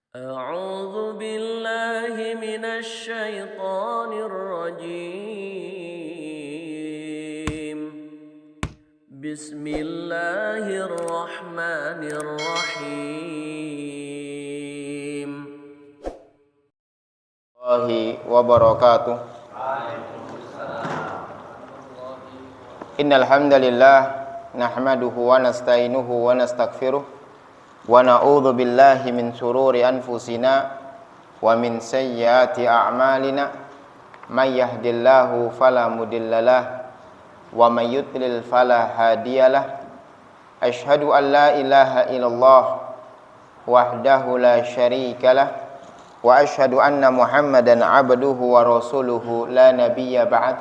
أعوذ بالله من الشيطان الرجيم. بسم الله الرحمن الرحيم. Warahmatullahi wabarakatuh. Innal hamdalillah nahmaduhu wa nasta'inuhu wa nastaghfiruh wa na'udzu billahi min shururi anfusina wa min sayyiati a'malina may yahdihillahu fala mudhillalah wa may yudlil fala hadiyalah. Asyhadu an la ilaha illallah wahdahu la syarikalah wa asyhadu anna Muhammadan abduhu wa rasuluhu la nabiyya ba'd.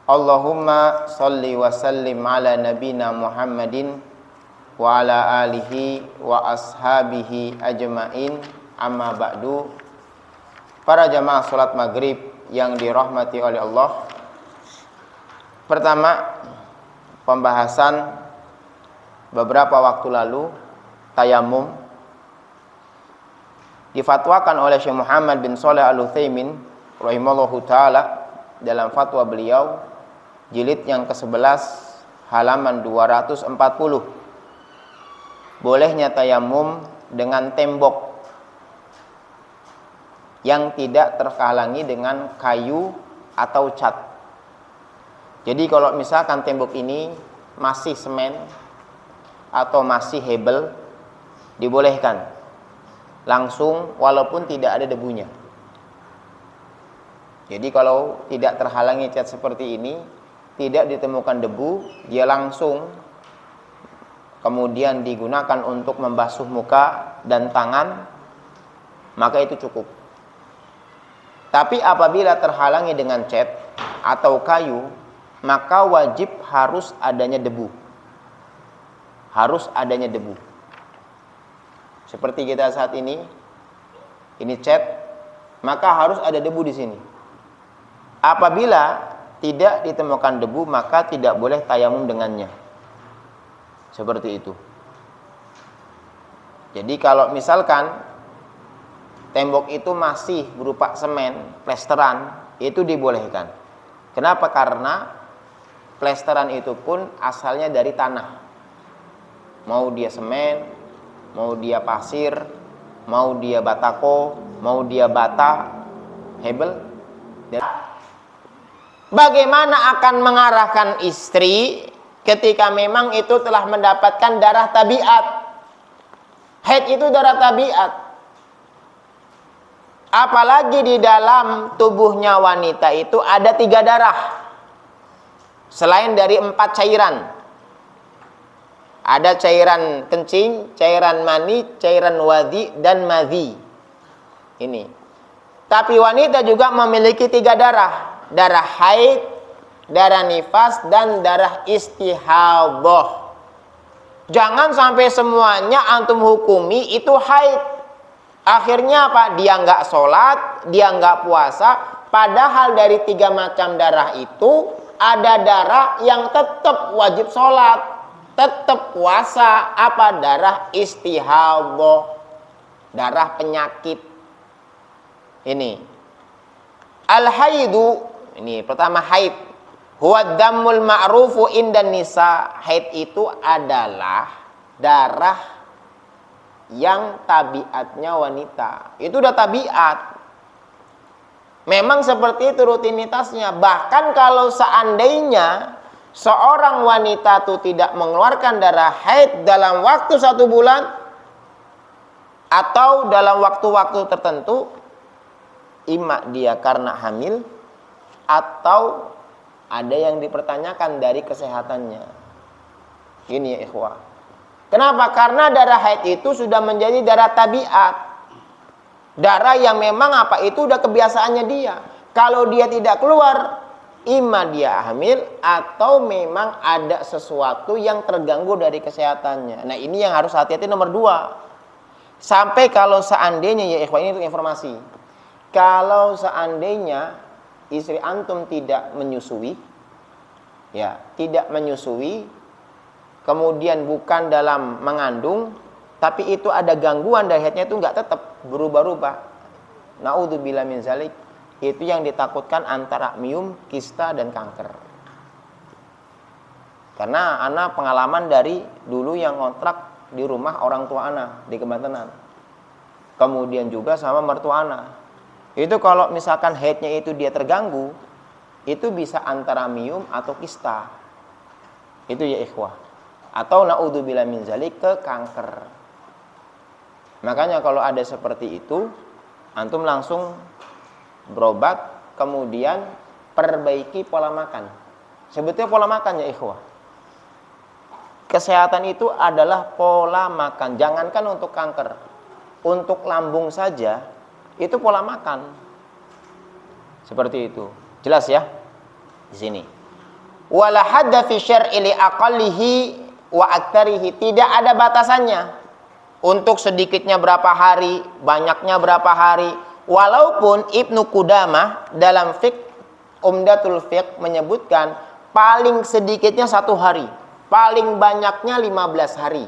Allahumma salli wa sallim ala nabina Muhammadin wa ala alihi wa ashabihi ajmain, amma ba'du. Para jamaah salat maghrib yang dirahmati oleh Allah, pertama, pembahasan beberapa waktu lalu tayamum difatwakan oleh Syekh Muhammad bin Shalih Al-Utsaimin rahimallahu taala dalam fatwa beliau jilid yang ke-11 halaman 240. Bolehnya tayamum dengan tembok yang tidak terhalangi dengan kayu atau cat. Jadi kalau misalkan tembok ini masih semen atau masih hebel, dibolehkan langsung walaupun tidak ada debunya. Jadi kalau tidak terhalangi cat seperti ini, tidak ditemukan debu, dia langsung kemudian digunakan untuk membasuh muka dan tangan, maka itu cukup. Tapi apabila terhalangi dengan cat atau kayu, maka wajib harus adanya debu. Harus adanya debu. Seperti kita saat ini cat, maka harus ada debu di sini. Apabila tidak ditemukan debu, maka tidak boleh tayamum dengannya. Seperti itu. Jadi kalau misalkan tembok itu masih berupa semen, plesteran, itu dibolehkan. Kenapa? Karena plesteran itu pun asalnya dari tanah. Mau dia semen, mau dia pasir, mau dia batako, mau dia bata, hebel. Bagaimana akan mengarahkan istri ketika memang itu telah mendapatkan darah tabiat? Haid itu darah tabiat. Apalagi di dalam tubuhnya wanita itu ada 3 darah. Selain dari 4 cairan. Ada cairan kencing, cairan mani, cairan wadhi, dan madhi. Ini. Tapi wanita juga memiliki 3 darah. Darah haid, darah nifas, dan darah istihadah. Jangan sampai semuanya antum hukumi itu haid. Akhirnya apa? Dia nggak sholat, dia nggak puasa. Padahal dari 3 macam darah itu ada darah yang tetap wajib sholat, tetap puasa. Apa? Darah istihadah, darah penyakit. Ini al-haidu. Ini pertama haid. Huwa dammul ma'rufu indan nisa. Haid itu adalah darah yang tabiatnya wanita. Itu udah tabiat. Memang seperti itu rutinitasnya. Bahkan kalau seandainya seorang wanita itu tidak mengeluarkan darah haid dalam waktu 1 bulan atau dalam waktu-waktu tertentu, imma dia karena hamil atau ada yang dipertanyakan dari kesehatannya. Ini ya ikhwah. Kenapa? Karena darah haid itu sudah menjadi darah tabiat. Darah yang memang apa? Itu udah kebiasaannya dia. Kalau dia tidak keluar, imma dia hamil atau memang ada sesuatu yang terganggu dari kesehatannya. Nah, ini yang harus hati-hati nomor 2. Sampai kalau seandainya ya ikhwah, ini untuk informasi. Kalau seandainya istri antum tidak menyusui, kemudian bukan dalam mengandung, tapi itu ada gangguan dari haidnya itu nggak tetap berubah-ubah. Naudzubillah min zalik. Itu yang ditakutkan antara mium, kista dan kanker. Karena ana pengalaman dari dulu yang kontrak di rumah orang tua ana di Kebantenan. Kemudian juga sama mertua ana. Itu kalau misalkan haidnya itu dia terganggu, itu bisa antara mium atau kista. Itu ya ikhwah. Atau naudzubillah min zalik ke kanker. Makanya kalau ada seperti itu, antum langsung berobat, kemudian perbaiki pola makan. Sebetulnya pola makan ya ikhwah. Kesehatan itu adalah pola makan. Jangankan untuk kanker, untuk lambung saja itu pola makan. Seperti itu. Jelas ya? Di sini. Wala hadda fi syar'i li aqallihi wa aktsarihi. Tidak ada batasannya. Untuk sedikitnya berapa hari, banyaknya berapa hari. Walaupun Ibnu Qudamah dalam fiqh Umdatul Fiqh menyebutkan paling sedikitnya 1 hari, paling banyaknya 15 hari.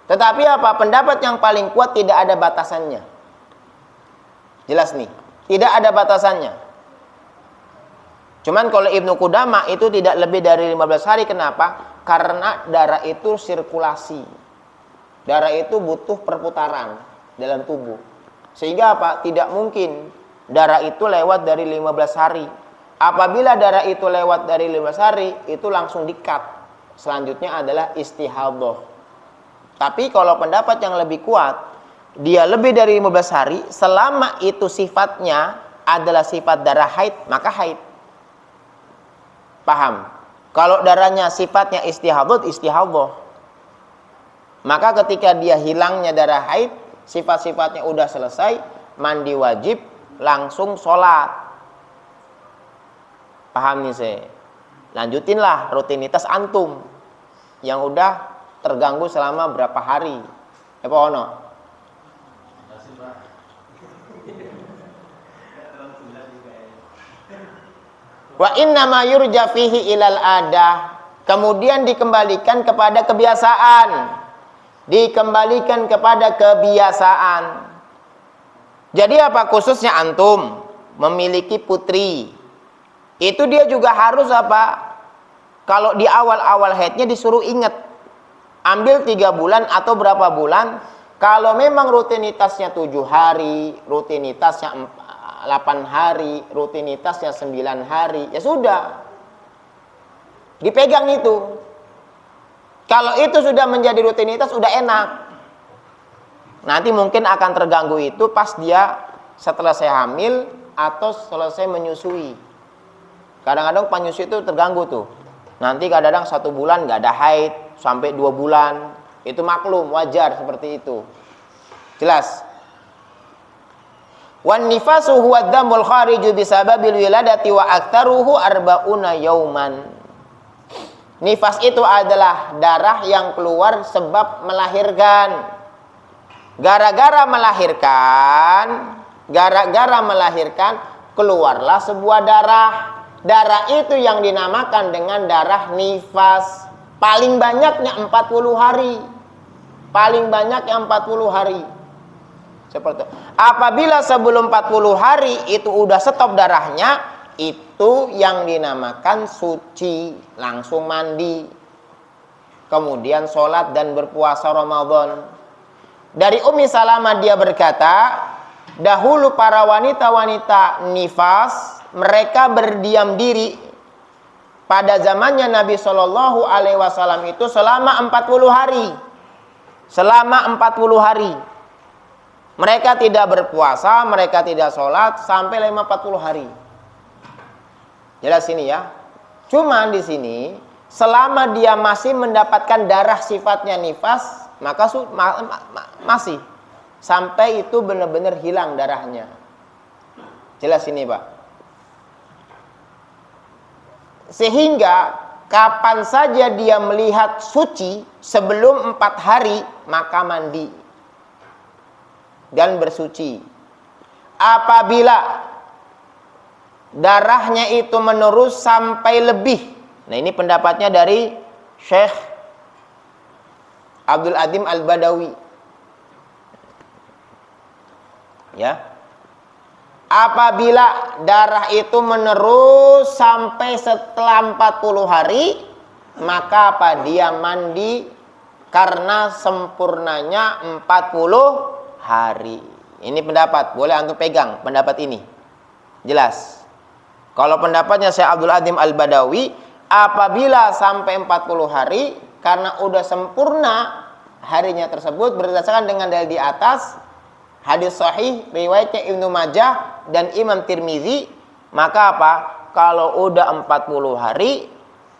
Tetapi apa? Pendapat yang paling kuat tidak ada batasannya. Jelas nih, tidak ada batasannya. Cuman kalau Ibnu Qudamah itu tidak lebih dari 15 hari. Kenapa? Karena darah itu sirkulasi. Darah itu butuh perputaran dalam tubuh. Sehingga apa? Tidak mungkin darah itu lewat dari 15 hari. Apabila darah itu lewat dari 15 hari, itu langsung di-cut. Selanjutnya adalah istihadhah. Tapi kalau pendapat yang lebih kuat, dia lebih dari 15 hari, selama itu sifatnya adalah sifat darah haid, maka haid. Paham? Kalau darahnya sifatnya istihadhah, istihadhah. Maka ketika dia hilangnya darah haid, sifat-sifatnya udah selesai, mandi wajib, langsung sholat. Paham nih saya? Lanjutinlah rutinitas antum yang udah terganggu selama berapa hari. Apa ono? Wa inna ma yurja fihi ilal adah. Kemudian dikembalikan kepada kebiasaan. Dikembalikan kepada kebiasaan. Jadi apa? Khususnya antum memiliki putri, itu dia juga harus apa? Kalau di awal-awal haidnya disuruh ingat, ambil 3 bulan atau berapa bulan. Kalau memang rutinitasnya 7 hari, rutinitasnya 8 hari, rutinitasnya 9 hari, ya sudah, dipegang itu. Kalau itu sudah menjadi rutinitas, udah enak. Nanti mungkin akan terganggu itu pas dia setelah saya hamil atau selesai menyusui. Kadang-kadang penyusui itu terganggu tuh. Nanti kadang-kadang 1 bulan nggak ada haid, sampai 2 bulan. Itu maklum, wajar seperti itu. Jelas. Wan nifasu huwa damul khariju bisababil wiladati wa aktsaruhu arba'una yauman. Nifas itu adalah darah yang keluar sebab melahirkan. Gara-gara melahirkan, keluarlah sebuah darah. Darah itu yang dinamakan dengan darah nifas. Paling banyaknya 40 hari. Paling banyaknya 40 hari. Seperti itu. Apabila sebelum 40 hari itu udah stop darahnya, itu yang dinamakan suci, langsung mandi, kemudian sholat dan berpuasa Ramadan. Dari Ummi Salamah dia berkata, dahulu para wanita-wanita nifas, mereka berdiam diri pada zamannya Nabi Shallallahu Alaihi Wasallam itu selama 40 hari. Selama 40 hari. Mereka tidak berpuasa, mereka tidak sholat sampai 40 hari. Jelas ini ya. Cuma di sini selama dia masih mendapatkan darah sifatnya nifas, maka masih sampai itu benar-benar hilang darahnya. Jelas ini, Pak. Sehingga kapan saja dia melihat suci sebelum 4 hari, maka mandi dan bersuci. Apabila darahnya itu menerus sampai lebih. Nah, ini pendapatnya dari Syekh Abdul Adim Al-Badawi. Ya. Apabila darah itu menerus sampai setelah 40 hari, maka apa? Dia mandi karena sempurnanya 40 hari. Ini pendapat, boleh antum pegang pendapat ini. Jelas. Kalau pendapatnya Syekh Abdul Adim Al-Badawi, apabila sampai 40 hari karena udah sempurna harinya tersebut berdasarkan dengan dalil di atas, hadis sahih riwayatnya Ibnu Majah dan Imam Tirmizi, maka apa? Kalau udah 40 hari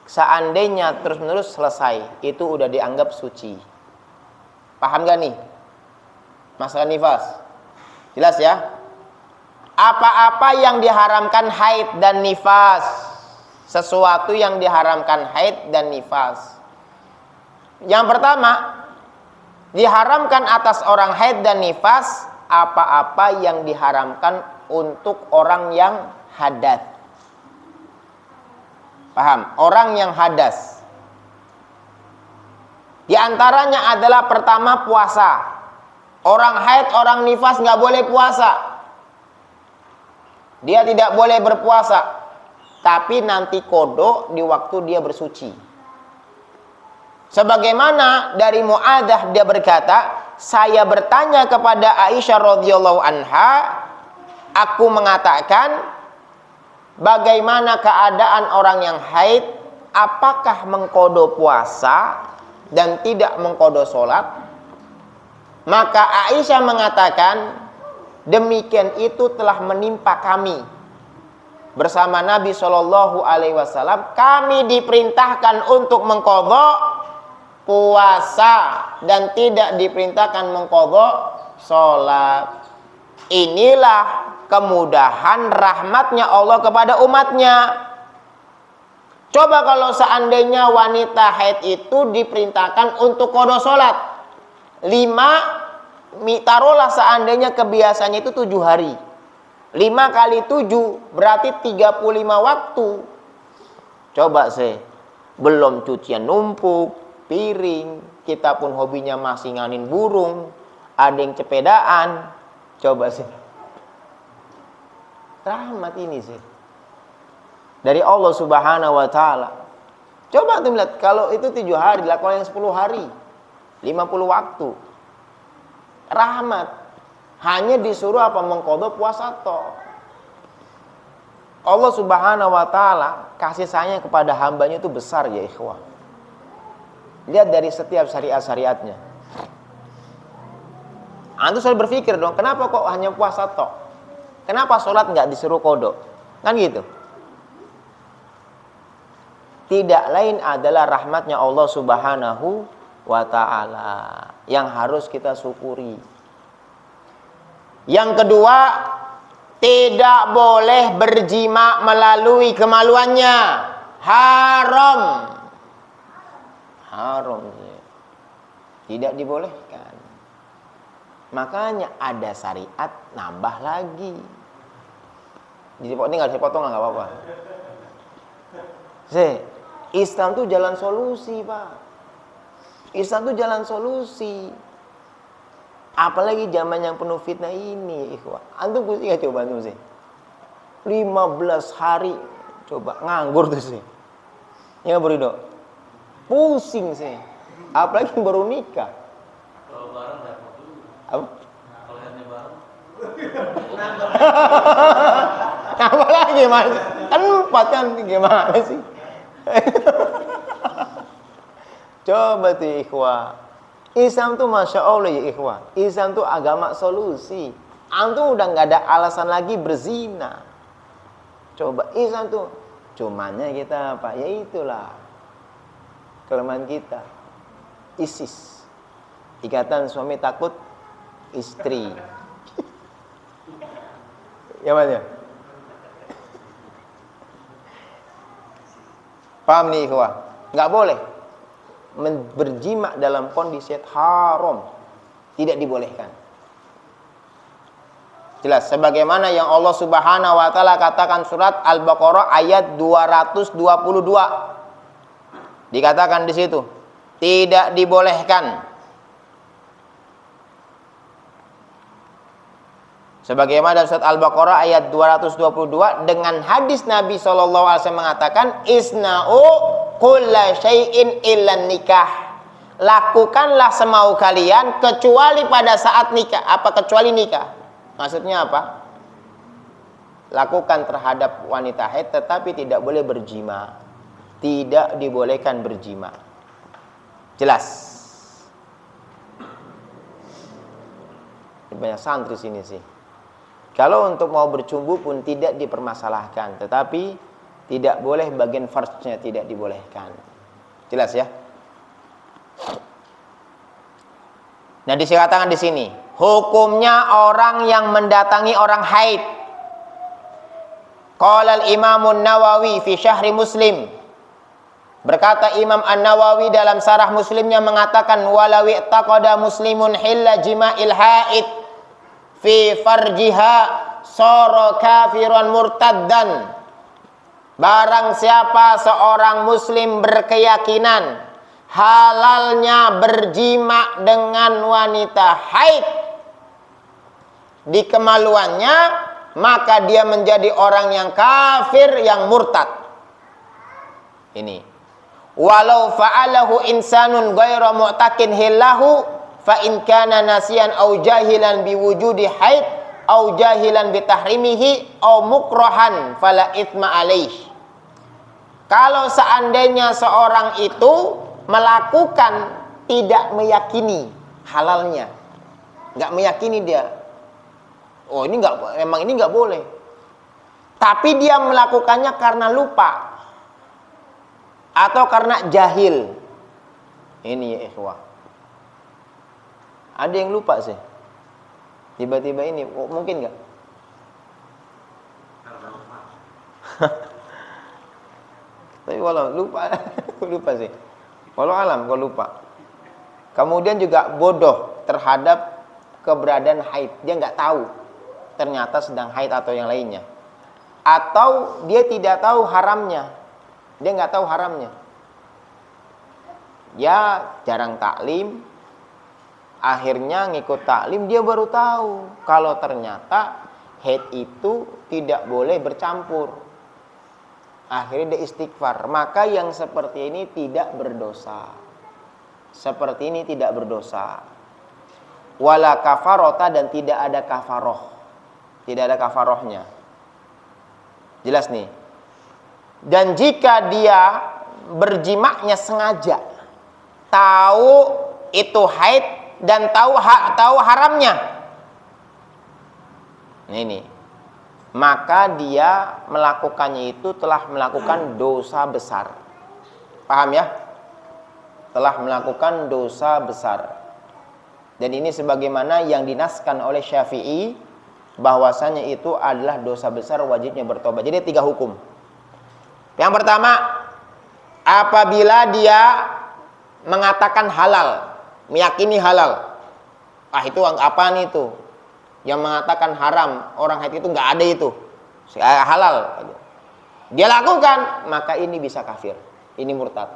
seandainya terus-menerus selesai, itu udah dianggap suci. Paham gak nih? Masalah nifas. Jelas ya? Apa-apa yang diharamkan haid dan nifas, sesuatu yang diharamkan haid dan nifas. Yang pertama, diharamkan atas orang haid dan nifas apa-apa yang diharamkan untuk orang yang hadas. Paham? Orang yang hadas. Di antaranya adalah pertama puasa. Orang haid, orang nifas nggak boleh puasa. Dia tidak boleh berpuasa. Tapi nanti kodok di waktu dia bersuci. Sebagaimana dari Mu'adzah dia berkata, saya bertanya kepada Aisyah radhiyallahu anha, aku mengatakan, bagaimana keadaan orang yang haid, apakah mengkodok puasa dan tidak mengkodok sholat? Maka Aisyah mengatakan, demikian itu telah menimpa kami. Bersama Nabi SAW, kami diperintahkan untuk mengqadha puasa dan tidak diperintahkan mengqadha sholat. Inilah kemudahan rahmatnya Allah kepada umatnya. Coba kalau seandainya wanita haid itu diperintahkan untuk qadha sholat 5, taruhlah seandainya kebiasaannya itu 7 hari. 5 kali 7 berarti 35 waktu. Coba sih, belum cucian numpuk, piring, kita pun hobinya masih nganin burung, ada yang cepedaan. Coba sih. Rahmat ini sih. Dari Allah Subhanahu wa taala. Coba tuh lihat, kalau itu 7 hari, dilakukan yang 10 hari. 50 waktu. Rahmat. Hanya disuruh apa? Mengqadha puasa toh. Allah Subhanahu wa taala kasih sayang kepada hambanya itu besar ya ikhwah. Lihat dari setiap syariat-syariatnya. Antum selalu berpikir dong, kenapa kok hanya puasa toh? Kenapa sholat nggak disuruh qadha? Kan gitu. Tidak lain adalah rahmatnya Allah Subhanahu wa ta'ala yang harus kita syukuri. Yang kedua, tidak boleh berjima melalui kemaluannya. Haram. Haram. Tidak dibolehkan. Makanya ada syariat nambah lagi. Ini nggak bisa potong, nggak apa-apa. Islam tuh jalan solusi, Pak. Islam itu jalan solusi. Apalagi zaman yang penuh fitnah ini, ikhwah. Antum pusing coba antum sih. 15 hari coba nganggur tuh sih. Ya beri dok. Pusing sih. Apalagi baru nikah. Kalau bareng dapat dulu. Apa? Kalau hanya bareng. Apalagi mas? Kan 4 kan gimana sih? Coba tuh ikhwah. Islam tuh Masya Allah ya ikhwah. Islam tuh agama solusi. Antum udah gak ada alasan lagi berzina. Coba Islam tuh. Cumanya kita apa? Ya itulah kelemahan kita. ISIS. Ikatan suami takut istri. Ya mana? Paham nih ikhwah? Gak boleh berjima dalam kondisi haram, tidak dibolehkan. Jelas sebagaimana yang Allah Subhanahu wa taala katakan surat Al-Baqarah ayat 222. Dikatakan di situ, tidak dibolehkan Sebagaimana dalam surat Al-Baqarah ayat 222 dengan hadis Nabi SAW mengatakan isna'u kulla syai'in illan nikah. Lakukanlah semau kalian kecuali pada saat nikah. Apa kecuali nikah? Maksudnya apa? Lakukan terhadap wanita haid tetapi tidak boleh berjima. Tidak dibolehkan berjima. Jelas. Banyak santri sini sih. Kalau untuk mau bercumbu pun tidak dipermasalahkan, tetapi tidak boleh bagian farjnya tidak dibolehkan. Jelas ya? Nah, dikatakan di sini, hukumnya orang yang mendatangi orang haid. Qala al-Imam An-Nawawi fi Syahri Muslim. Berkata Imam An-Nawawi dalam Syarah Muslimnya mengatakan walau taqada muslimun hilla jima'il haid fi farjiha sara kafiran murtaddan. Barang siapa seorang muslim berkeyakinan halalnya berjima dengan wanita haid di kemaluannya, maka dia menjadi orang yang kafir, yang murtad. Ini walau fa'alahu insanun ghairu mu'takin hillahu fa in kana nasiyan au jahilan biwujudi haid au jahilan bitahrimihi au mukrahan fala itsma alaih. Kalau seandainya seorang itu melakukan tidak meyakini halalnya, nggak meyakini dia, oh ini nggak, memang ini nggak boleh, tapi dia melakukannya karena lupa atau karena jahil, ini ya ikhwah, ada yang lupa sih, tiba-tiba ini, oh, mungkin nggak? Tapi walau lupa, lupa sih. Walau alam kalau lupa. Kemudian juga bodoh terhadap keberadaan haid. Dia nggak tahu ternyata sedang haid atau yang lainnya. Atau dia tidak tahu haramnya. Dia nggak tahu haramnya. Ya jarang taklim. Akhirnya ngikut taklim dia baru tahu kalau ternyata haid itu tidak boleh bercampur. Akhirnya dia istighfar. Maka yang seperti ini tidak berdosa. Seperti ini tidak berdosa. Wala kafarota, dan tidak ada kafaroh. Tidak ada kafarohnya. Jelas nih. Dan jika dia berjimaknya sengaja, tahu itu haid dan tahu haramnya, ini, maka dia melakukannya itu telah melakukan dosa besar. Paham ya? Telah melakukan dosa besar. Dan ini sebagaimana yang dinaskan oleh Syafi'i, bahwasanya itu adalah dosa besar, wajibnya bertobat. Jadi 3 hukum. Yang pertama, apabila dia mengatakan halal, meyakini halal. Ah itu apaan itu? Yang mengatakan haram, orang haid itu nggak ada itu, halal. Dia lakukan, maka ini bisa kafir, ini murtad.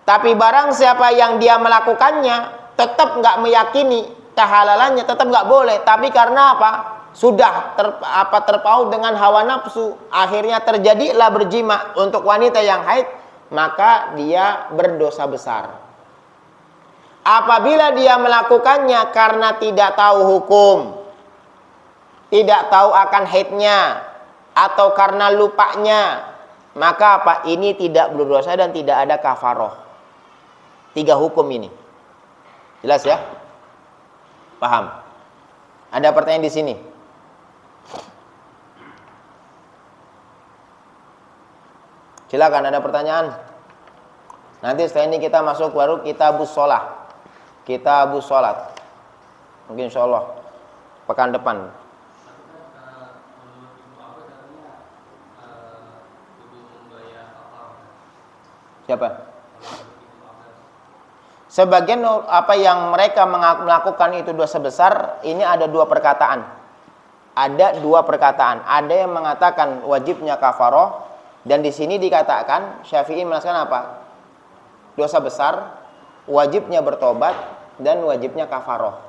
Tapi barang siapa yang dia melakukannya, tetap nggak meyakini kehalalannya, tetap nggak boleh. Tapi karena apa? Sudah terpaut dengan hawa nafsu, akhirnya terjadilah berjima untuk wanita yang haid, maka dia berdosa besar. Apabila dia melakukannya karena tidak tahu hukum, tidak tahu akan haidnya, atau karena lupanya, maka apa? Ini tidak berdosa dan tidak ada kafaroh. 3 hukum ini. Jelas ya? Paham? Ada pertanyaan di sini? Silakan, ada pertanyaan? Nanti setelah ini kita masuk baru kitabus sholah. Kitabus sholat. Mungkin insya Allah pekan depan. Siapa? Sebagian apa yang mereka melakukan itu dosa besar, ini ada 2 perkataan. Ada 2 perkataan. Ada yang mengatakan wajibnya kafaroh, dan di sini dikatakan Syafi'i mengatakan apa? Dosa besar, wajibnya bertobat, dan wajibnya kafaroh.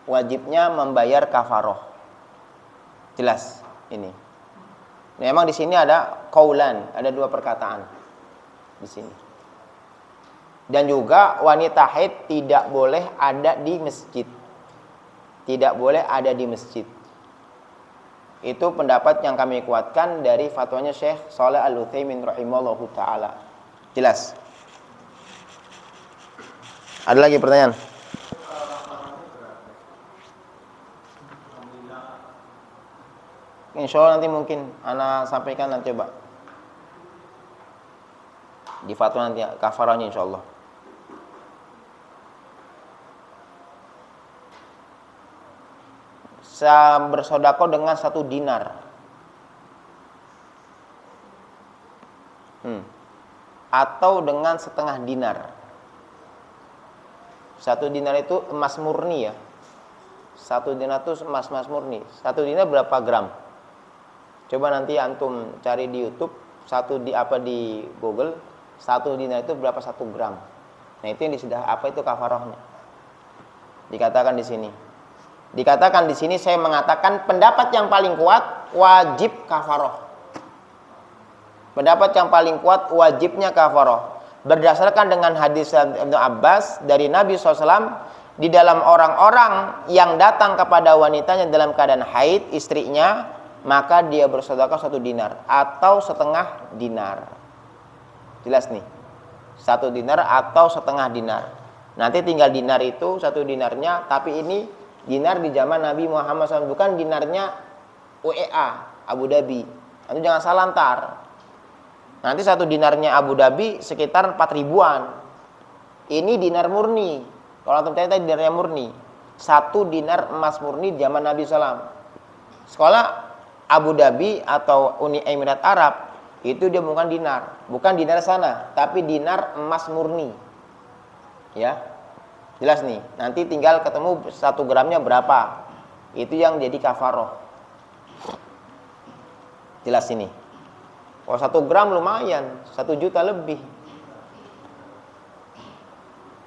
wajibnya membayar kafaroh. Jelas ini. Memang di sini ada qaulan, ada dua perkataan di sini. Dan juga wanita haid tidak boleh ada di masjid. Tidak boleh ada di masjid. Itu pendapat yang kami kuatkan dari fatwanya Syekh Shalih Al-Utsaimin rahimahullahu taala. Jelas. Ada lagi pertanyaan? Insya Allah nanti mungkin ana sampaikan nanti coba di fatwa nanti kafarahnya insya Allah. Saya bersodako dengan 1 dinar. Atau dengan setengah dinar. 1 dinar itu emas murni ya. 1 dinar itu emas murni. 1 dinar berapa gram? Coba nanti antum cari di YouTube, di Google, 1 dinar itu berapa 1 gram. Nah itu yang sudah apa itu kafarahnya. Dikatakan di sini. Dikatakan di sini saya mengatakan pendapat yang paling kuat wajib kafarah. Pendapat yang paling kuat wajibnya kafarah. Berdasarkan dengan hadis Ibnu Abbas dari Nabi SAW, di dalam orang-orang yang datang kepada wanitanya dalam keadaan haid, istrinya, maka dia bersedekah 1 dinar atau setengah dinar. Jelas nih, 1 dinar atau setengah dinar. Nanti tinggal dinar itu 1 dinarnya, tapi ini dinar di zaman Nabi Muhammad SAW, bukan dinarnya UEA Abu Dhabi. Nanti jangan salah ntar. Nanti 1 dinarnya Abu Dhabi sekitar 4 ribuan. Ini dinar murni. Kalau antum tadi dinarnya murni. 1 dinar emas murni di zaman Nabi SAW. Sekolah Abu Dhabi atau Uni Emirat Arab itu dia bukan dinar sana, tapi dinar emas murni. Ya. Jelas nih, nanti tinggal ketemu 1 gramnya berapa. Itu yang jadi kafaroh. Jelas ini. Kalau 1 gram lumayan, 1 juta lebih.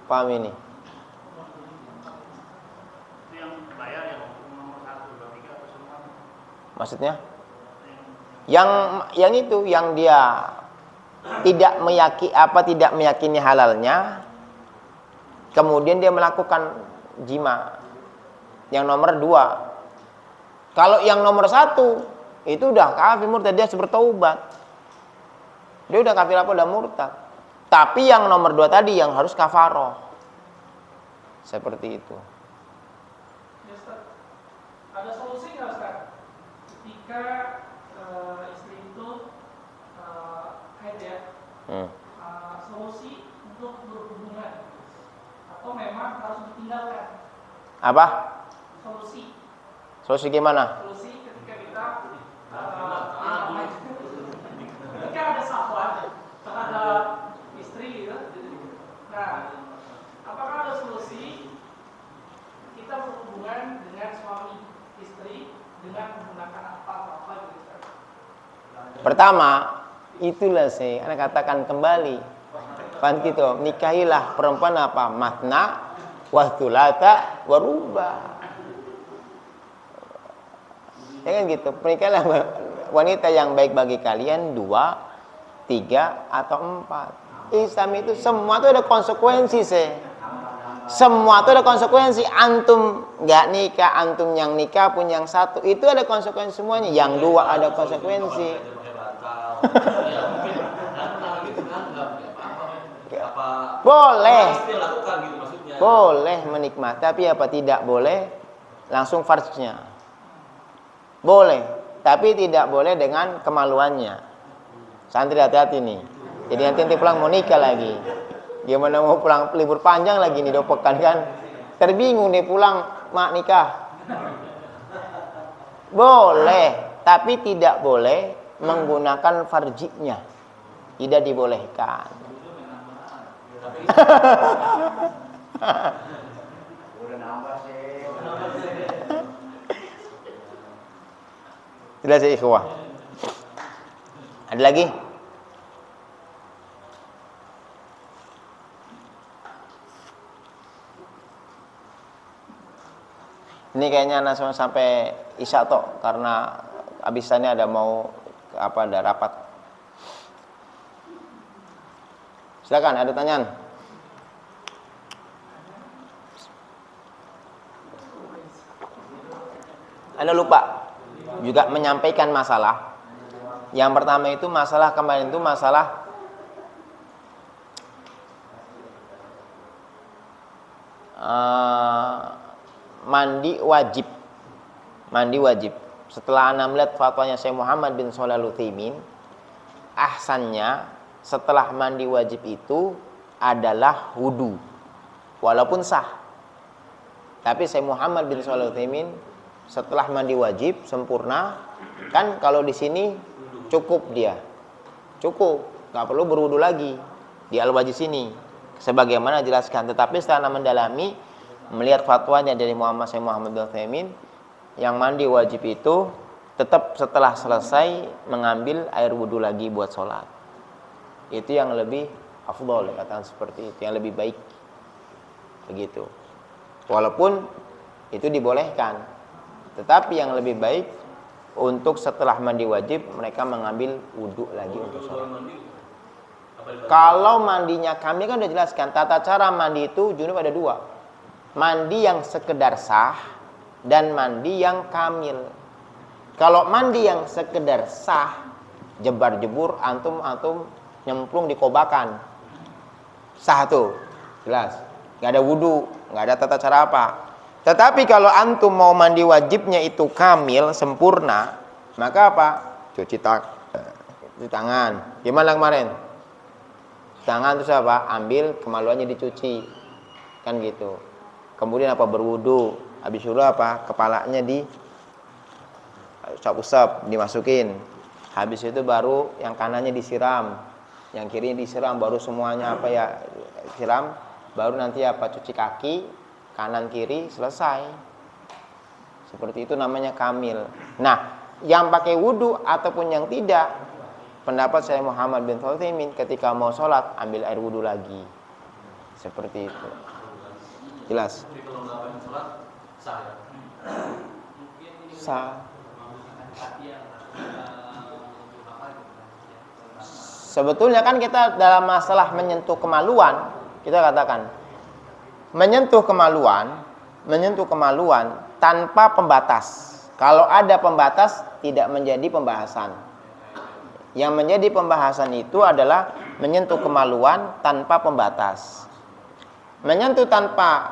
Paham ini? Yang bayar yang nomor 1, 2, 3 atau semua? Maksudnya? Yang itu, yang dia tidak meyakini halalnya, kemudian dia melakukan jima. Yang nomor 2. Kalau yang nomor 1 itu udah kafir murtad, dia harus bertaubat. Dia udah kafir apa udah murtad. Tapi yang nomor 2 tadi yang harus kafaroh. Seperti itu. Ya, Ustaz. Ada solusi nggak Ustaz? Ketika istri itu haid ya, solusi untuk berhubungan atau memang harus ditinggalkan? Apa? Solusi. Solusi gimana? Solusi ketika kita ketika ada syahwat terhadap istri gitu. Nah, apakah ada solusi kita berhubungan dengan suami istri dengan menggunakan apa gitu? Pertama, itulah saya katakan kembali. Pan gitu, nikahilah perempuan apa? Matna, wastulata, waruba. Ya kan gitu, nikahilah wanita yang baik bagi kalian 2, 3 atau 4. Islam itu semua itu ada konsekuensi sih. Semua itu ada konsekuensi. Antum nggak nikah, antum yang nikah pun yang 1 itu ada konsekuensi semuanya. Yang 2 ada konsekuensi. Boleh. Boleh menikmati, tapi apa tidak boleh langsung farjnya. Boleh, tapi tidak boleh dengan kemaluannya. Santri hati-hati nih. Jadi nanti pulang mau nikah lagi. Gimana mau pulang libur panjang lagi nih 2 pekan kan? Terbingung nih pulang mak nikah. Boleh, tapi tidak boleh menggunakan farjinya. Tidak dibolehkan. Jelas ya ikhwah. Ada lagi? Ini kayaknya langsung sampai isya tok karena abis ini ada ada rapat. Silakan, ada pertanyaan? Anda lupa juga menyampaikan masalah. Yang pertama itu masalah kemarin itu masalah mandi wajib. Mandi wajib. Setelah Anda melihat fatwanya Syekh Muhammad bin Shalih Al-Utsaimin, ahsannya setelah mandi wajib itu adalah wudu. Walaupun sah. Tapi Syekh Muhammad bin Shalih Al-Utsaimin setelah mandi wajib sempurna, kan kalau di sini cukup dia. Cukup, nggak perlu berwudu lagi di al-wajib sini. Sebagaimana jelaskan, tetapi setelah mendalami melihat fatwanya dari Syekh Muhammad bin Utsaimin, yang mandi wajib itu tetap setelah selesai mengambil air wudu lagi buat sholat. Itu yang lebih afdol, katakan seperti itu, yang lebih baik. Begitu. Walaupun itu dibolehkan, tetapi yang lebih baik untuk setelah mandi wajib mereka mengambil wudu lagi untuk sholat. Kalau mandinya kami kan udah jelaskan tata cara mandi itu junub ada dua. Mandi yang sekedar sah dan mandi yang kamil. Kalau mandi yang sekedar sah, jebar-jebur, antum nyemplung di kobakan, sah tuh, jelas, nggak ada wudu, nggak ada tata cara apa. Tetapi kalau antum mau mandi wajibnya itu kamil, sempurna, maka apa? Cuci tangan. Gimana kemarin? Tangan terus apa? Ambil, kemaluannya dicuci, kan gitu. Kemudian apa? Berwudu. Habis wudu apa? Kepalanya di usap-usap, dimasukin. Habis itu baru yang kanannya disiram, yang kiri disiram, baru semuanya apa ya siram. Baru nanti apa? Cuci kaki, kanan kiri, selesai. Seperti itu namanya kamil. Nah, yang pakai wudu ataupun yang tidak, pendapat saya Muhammad bin Shalih Al-Utsaimin ketika mau sholat ambil air wudu lagi. Seperti itu. Jelas? Sah. Sebetulnya kan kita dalam masalah menyentuh kemaluan, kita katakan menyentuh kemaluan tanpa pembatas. Kalau ada pembatas tidak menjadi pembahasan. Yang menjadi pembahasan itu adalah menyentuh kemaluan tanpa pembatas. Menyentuh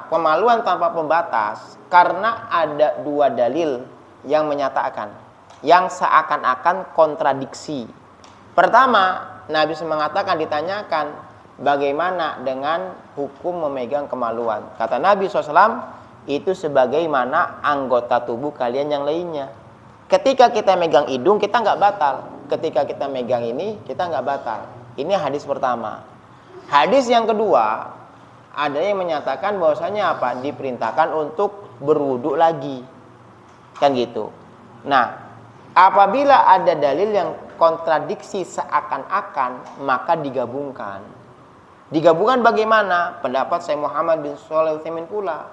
kemaluan tanpa pembatas karena ada dua dalil yang menyatakan, yang seakan-akan kontradiksi. Pertama, Nabi mengatakan, ditanyakan bagaimana dengan hukum memegang kemaluan. Kata Nabi SAW, itu sebagaimana anggota tubuh kalian yang lainnya. Ketika kita megang hidung, kita nggak batal. Ketika kita megang ini, kita nggak batal. Ini hadis pertama. Hadis yang kedua, ada yang menyatakan bahwasanya apa? Diperintahkan untuk berwudu lagi. Kan gitu. Nah, apabila ada dalil yang kontradiksi seakan-akan, maka digabungkan. Digabungkan bagaimana? Pendapat Syekh Muhammad bin Shalih Al-Utsaimin pula.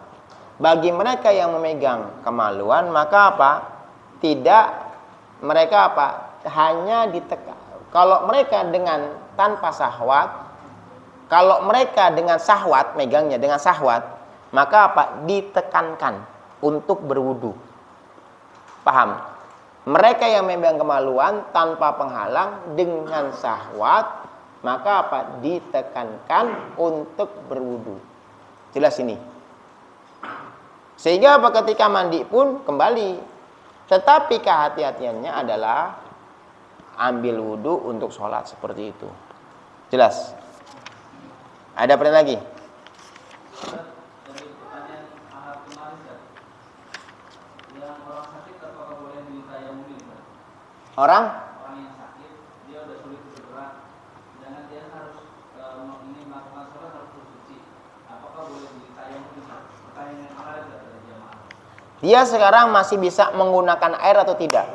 Bagi mereka yang memegang kemaluan, maka apa? Tidak, mereka apa? Hanya ditekan. Kalau mereka dengan tanpa syahwat, kalau mereka dengan syahwat, megangnya dengan syahwat, maka apa? Ditekankan untuk berwudu. Paham? Mereka yang memegang kemaluan tanpa penghalang dengan syahwat, maka apa? Ditekankan untuk berwudu. Jelas ini. Sehingga apa? Ketika mandi pun kembali. Tetapi kehati-hatiannya adalah ambil wudu untuk sholat seperti itu. Jelas? Ada pertanyaan lagi? Dari pertanyaan Ahad kemarin, yang orang sakit apakah boleh ditayamumi? Orang yang sakit, dia udah sulit bergerak, jangan dia harus ini melakukan sholat harus bersuci. Apakah boleh ditayamumi? Pertanyaan yang kemarin dari jamaah. dia sekarang masih bisa menggunakan air atau tidak?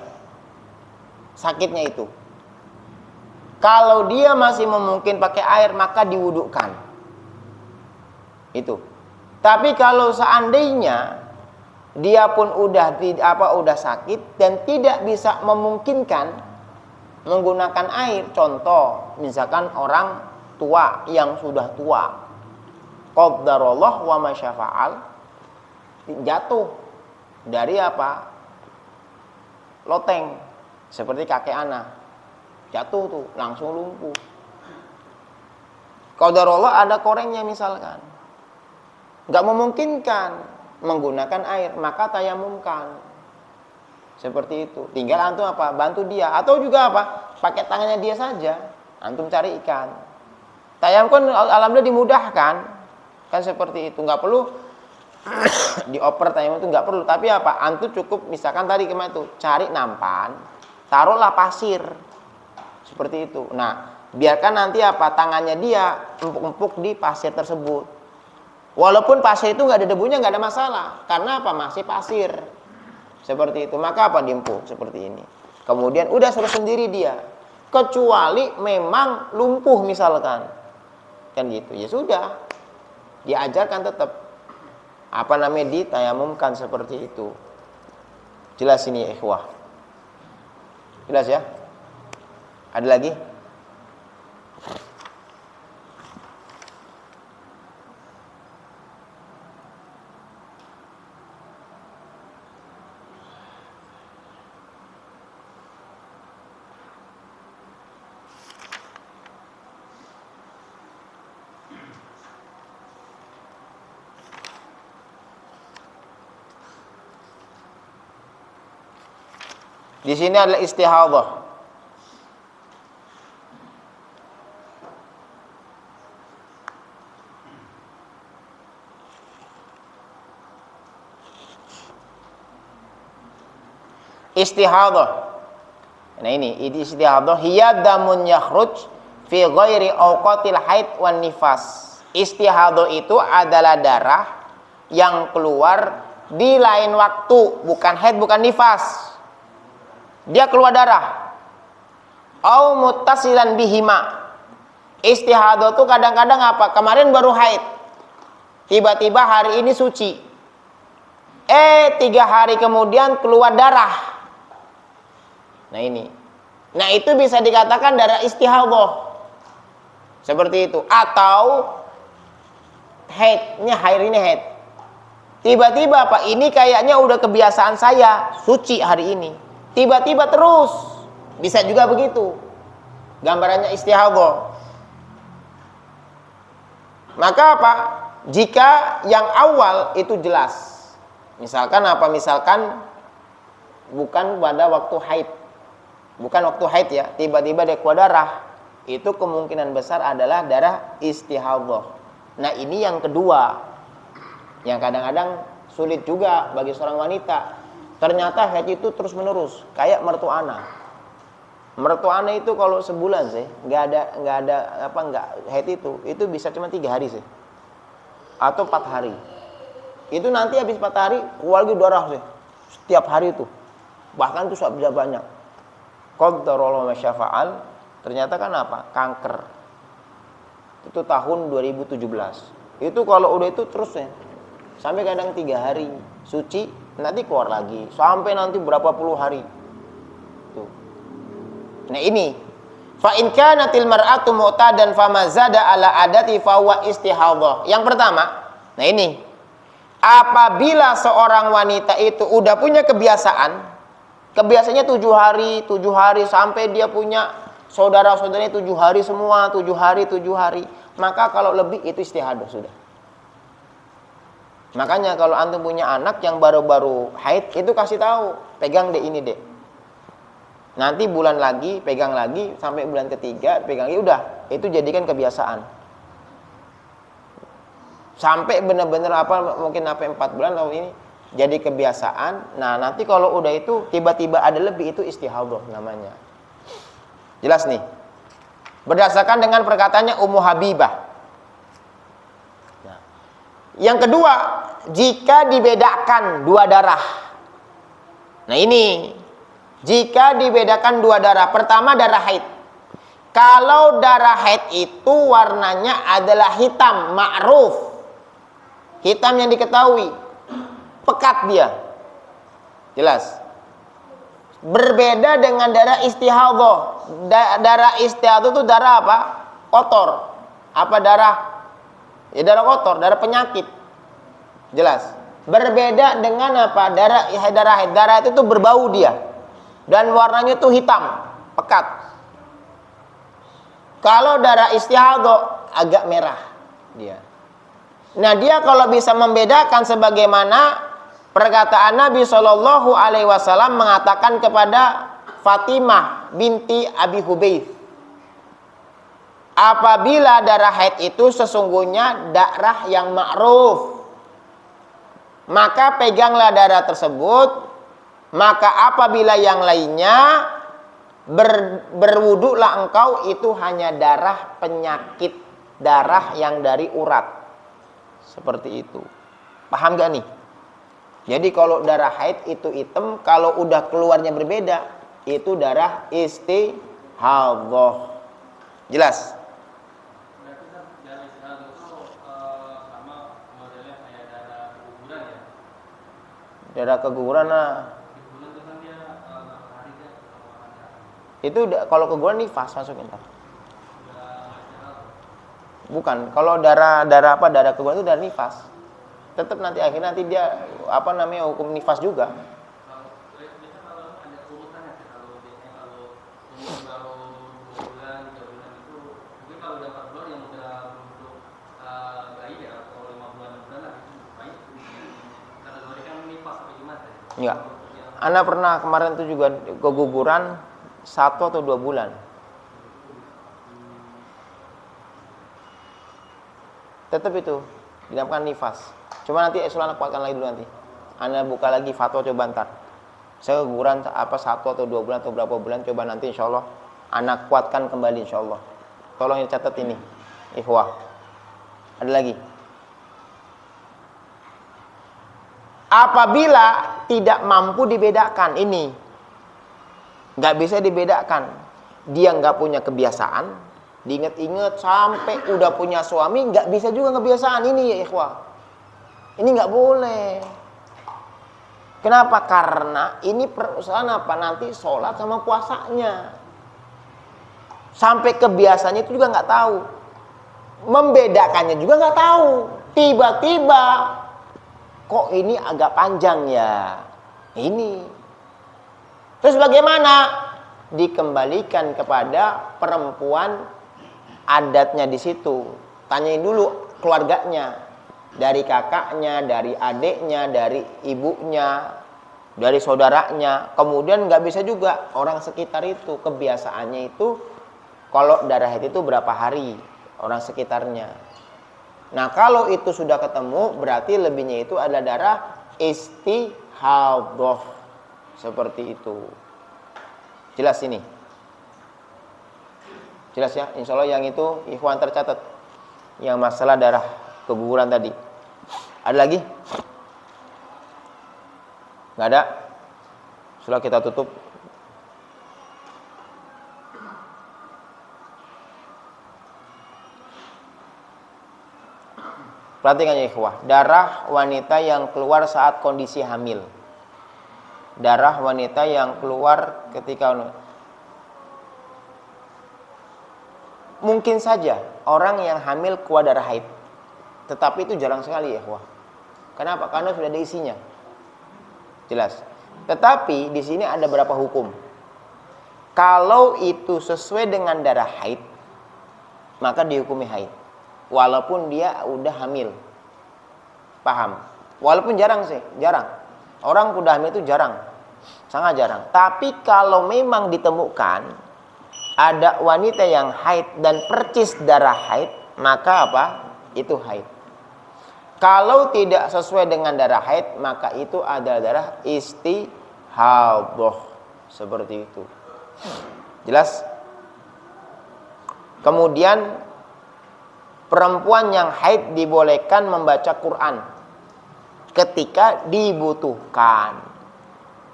Sakitnya itu. Kalau dia masih memungkinkan pakai air, maka diwudukan. Itu. Tapi kalau seandainya dia pun udah sakit dan tidak bisa memungkinkan menggunakan air. Contoh, misalkan orang tua yang sudah tua, qadarullah wa ma syafa'al, jatuh dari apa? Loteng, seperti kakek anak. Jatuh tuh, langsung lumpuh. Qadarullah ada korengnya misalkan. Enggak memungkinkan menggunakan air, maka tayamumkan. Seperti itu. Tinggal antum apa? Bantu dia. Atau juga apa? Pakai tangannya dia saja. Antum cari ikan. Tayamum kan alhamdulillah dimudahkan. Kan seperti itu. Enggak perlu dioper tayamum itu enggak perlu. Tapi apa? Antum cukup misalkan tadi kemana itu? Cari nampan. Taruhlah pasir. Seperti itu. Nah, biarkan nanti apa? Tangannya dia empuk-empuk di pasir tersebut. Walaupun pasir itu enggak ada debunya, enggak ada masalah. Karena apa? Masih pasir. Seperti itu. Maka apa? Diempuk seperti ini. Kemudian udah suruh sendiri dia. Kecuali memang lumpuh misalkan. Kan gitu. Ya sudah. Diajarkan tetap. Apa namanya? Ditayamumkan seperti itu. Jelas ini ikhwah. Jelas ya? Ada lagi? Di sini adalah istihadhah. Istihadhah. Nah ini istihadhah hiya damun yakhruj fi ghairi awqatil haid wan nifas. Istihadhah itu adalah darah yang keluar di lain waktu, bukan haid, bukan nifas. Dia keluar darah. Au muttasilan bihima. Istihadhah itu kadang-kadang apa? Kemarin baru haid. Tiba-tiba hari ini suci. 3 hari kemudian keluar darah. Nah ini. Nah itu bisa dikatakan darah istihadhah. Seperti itu. Atau haid. Ini hari ini haid. Tiba-tiba apa? Ini kayaknya udah kebiasaan saya suci hari ini. Tiba-tiba terus. Bisa juga begitu. Gambarannya istihadhah. Maka apa? Jika yang awal itu jelas. Misalkan apa? Misalkan bukan pada waktu haid. Bukan waktu haid ya. Tiba-tiba dia keluar darah. Itu kemungkinan besar adalah darah istihadhah. Nah ini yang kedua. Yang kadang-kadang sulit juga bagi seorang wanita. Ternyata haid itu terus menerus, kayak mertua ana. Mertua ana itu kalau sebulan sih, nggak ada haid itu bisa cuma 3 hari sih, atau 4 hari. Itu nanti habis 4 hari keluar lagi darah sih, setiap hari itu, bahkan itu bisa banyak. Qadarullah ma syafa'al, ternyata kan apa? Kanker. Itu tahun 2017. Itu kalau udah itu terus ya, sampai kadang 3 hari suci. Nanti keluar lagi sampai nanti berapa puluh hari. Tuh. Nah ini, fa in kanatil mar'atu mu'tadan fama zada ala adati fa huwa istihadhah. Yang pertama, nah ini, apabila seorang wanita itu udah punya kebiasaannya 7 hari sampai dia punya saudara-saudaranya 7 hari semua, 7 hari, maka kalau lebih itu istihadhah sudah. Makanya kalau antum punya anak yang baru-baru haid, itu kasih tahu, pegang deh ini deh. Nanti bulan lagi, pegang lagi, sampai bulan ketiga, pegang lagi, udah. Itu jadikan kebiasaan. Sampai benar-benar mungkin 4 bulan lalu ini, jadi kebiasaan. Nah nanti kalau udah itu, tiba-tiba ada lebih, itu istihadhah namanya. Jelas nih? Berdasarkan dengan perkataannya Ummu Habibah. Yang kedua, jika dibedakan 2 darah. Nah ini, jika dibedakan 2 darah. Pertama darah haid. Kalau darah haid itu warnanya adalah hitam, ma'ruf. Hitam yang diketahui. pekat dia. Jelas. Berbeda dengan darah istihadhah. Darah istihadhah itu darah apa? Kotor. Apa darah? Ya darah kotor, darah penyakit. Jelas. Berbeda dengan apa? Darah haid. Darah itu tuh berbau dia. Dan warnanya tuh hitam, pekat. Kalau darah istihadhah agak merah dia. Nah, dia kalau bisa membedakan sebagaimana perkataan Nabi Shallallahu Alaihi Wasallam mengatakan kepada Fatimah binti Abi Hubayth, apabila darah haid itu sesungguhnya darah yang ma'ruf, maka peganglah darah tersebut. Maka apabila yang lainnya berwuduklah engkau, itu hanya darah penyakit, darah yang dari urat. Seperti itu. Paham gak nih? Jadi kalau darah haid itu hitam, kalau udah keluarnya berbeda, itu darah istihadhah. Jelas? Berarti kan darah istihadhah itu sama modelnya kayak darah keguguran ya? Darah keguguran lah. Keguguran itu kan dia hari dia ada. Itu kalau keguguran nifas masukin. Bukan, kalau darah keguguran itu darah nifas. Tetap nanti akhirnya dia hukum nifas juga. Kalau ada urutannya, kalau biasanya kalau 2 bulan, 3 bulan itu, mungkin kalau udah 4 bulan yang udah bentuk bayi ya, atau 5 bulan, 6 bulan lah itu bayi. Kategori kan nifas apa gimana? Enggak. Ana pernah kemarin itu juga keguguran 1 atau 2 bulan. Tetap itu dinamakan nifas. Cuma nanti Ana kuatkan lagi dulu nanti. Ana buka lagi fatwa coba ntar. Saya keguguran 1 atau 2 bulan atau berapa bulan, coba nanti insya Allah Ana kuatkan kembali insya Allah. Tolong dicatat ini, ikhwah. Ada lagi. Apabila tidak mampu dibedakan ini, nggak bisa dibedakan, dia nggak punya kebiasaan. Diinget-inget sampai udah punya suami, nggak bisa juga kebiasaan ini ya ikhwah. Ini nggak boleh. Kenapa? Karena ini perusahaan apa? Nanti sholat sama puasanya. Sampai kebiasaannya itu juga nggak tahu. Membedakannya juga nggak tahu. Tiba-tiba, kok ini agak panjang ya? Ini. Terus bagaimana? Dikembalikan kepada perempuan adatnya di situ. Tanyain dulu keluarganya, dari kakaknya, dari adiknya, dari ibunya, dari saudaranya. Kemudian nggak bisa juga orang sekitar itu, kebiasaannya itu kalau darah haid itu berapa hari orang sekitarnya. Nah kalau itu sudah ketemu, berarti lebihnya itu adalah darah istihadhah. Seperti itu. Jelas ini? Jelas ya? Insya Allah yang itu ikhwan tercatat. Yang masalah darah keguguran tadi. Ada lagi? Nggak ada? Sudah kita tutup. Perhatikan ya ikhwah. Darah wanita yang keluar saat kondisi hamil. Darah wanita yang keluar ketika mungkin saja orang yang hamil keluar darah haid, tetapi itu jarang sekali ya, ikhwah. Kenapa? Karena sudah ada isinya. Jelas. Tetapi di sini ada beberapa hukum. Kalau itu sesuai dengan darah haid, maka dihukumi haid. Walaupun dia udah hamil. Paham? Walaupun jarang sih, jarang. Orang udah hamil itu jarang. Sangat jarang. Tapi kalau memang ditemukan ada wanita yang haid dan percis darah haid, maka apa? Itu haid. Kalau tidak sesuai dengan darah haid, maka itu adalah darah istihadhah. Seperti itu. Jelas? Kemudian perempuan yang haid dibolehkan membaca Quran ketika dibutuhkan.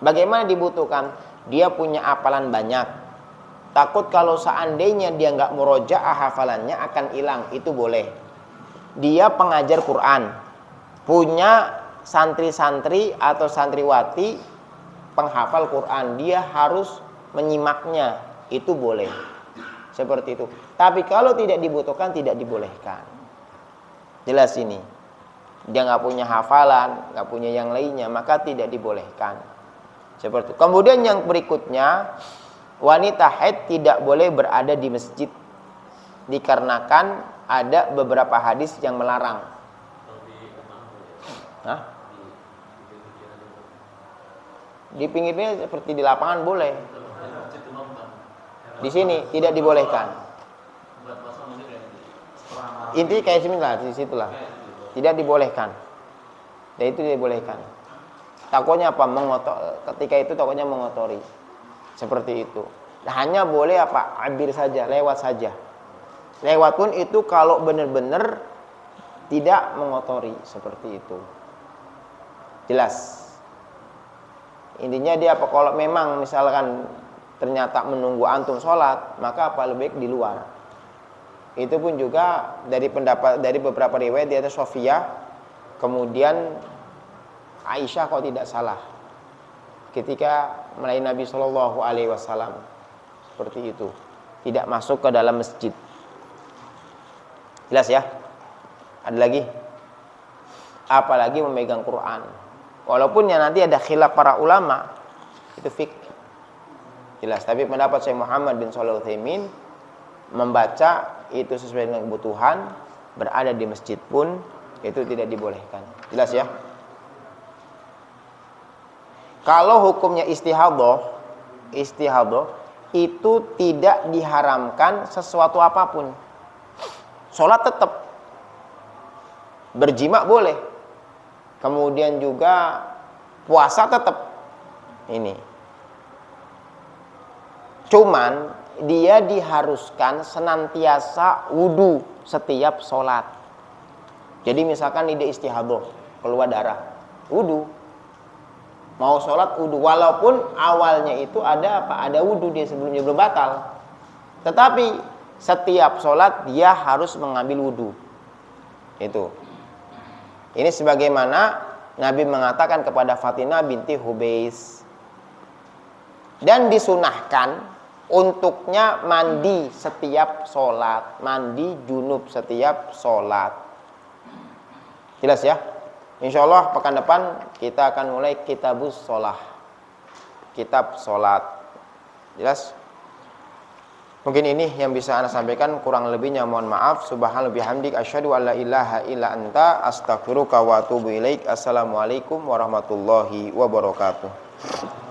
Bagaimana dibutuhkan? Dia punya hafalan banyak. Takut kalau seandainya dia nggak murojaah hafalannya akan hilang, itu boleh. Dia pengajar Quran, punya santri-santri atau santriwati penghafal Quran, dia harus menyimaknya, itu boleh. Seperti itu. Tapi kalau tidak dibutuhkan, tidak dibolehkan. Jelas ini. Dia nggak punya hafalan, nggak punya yang lainnya, maka tidak dibolehkan. Seperti itu. Kemudian yang berikutnya, wanita haid tidak boleh berada di masjid, dikarenakan ada beberapa hadis yang melarang. Hah? Di pinggirnya seperti di lapangan boleh. Di sini tidak dibolehkan. Inti kayak similar di situlah. Tidak dibolehkan. Dan itu tidak dibolehkan. Takutnya apa? Ketika itu takutnya mengotori. Seperti itu. Hanya boleh apa? Abir saja, lewat saja. Lewat pun itu kalau benar-benar tidak mengotori, seperti itu. Jelas. Intinya dia apa? Kalau memang misalkan ternyata menunggu antum sholat, maka apa lebih baik di luar. Itu pun juga dari beberapa riwayat di atas Sofia, kemudian Aisyah kalau tidak salah, ketika melayani Nabi Shallallahu Alaihi Wasallam, seperti itu, tidak masuk ke dalam masjid. Jelas ya? Ada lagi? Apalagi memegang Quran. Walaupun ya nanti ada khilaf para ulama, itu fikih. Jelas, tapi pendapat Syekh Muhammad bin Shalih Al-Utsaimin membaca itu sesuai dengan kebutuhan, berada di masjid pun itu tidak dibolehkan. Jelas ya? Kalau hukumnya istihadhah itu tidak diharamkan sesuatu apapun. Sholat tetap, berjima boleh, kemudian juga puasa tetap. Ini cuman dia diharuskan senantiasa wudu setiap sholat. Jadi misalkan dia istihadhah, keluar darah, wudu. Mau sholat wudu, walaupun awalnya itu ada apa? Ada wudu dia sebelumnya, belum batal. Tetapi setiap sholat dia harus mengambil wudu. Itu. Ini sebagaimana Nabi mengatakan kepada Fatimah binti Hubais. Dan disunahkan untuknya mandi setiap sholat, mandi junub setiap sholat. Jelas ya? Insya Allah pekan depan kita akan mulai kitabus sholah, kitab sholat. Jelas? Mungkin ini yang bisa Anda sampaikan, kurang lebihnya mohon maaf. Subhanallah bihamdik, asyhadu an la ilaha illa anta, astaghfiruka wa atubu ilaik. Assalamualaikum warahmatullahi wabarakatuh.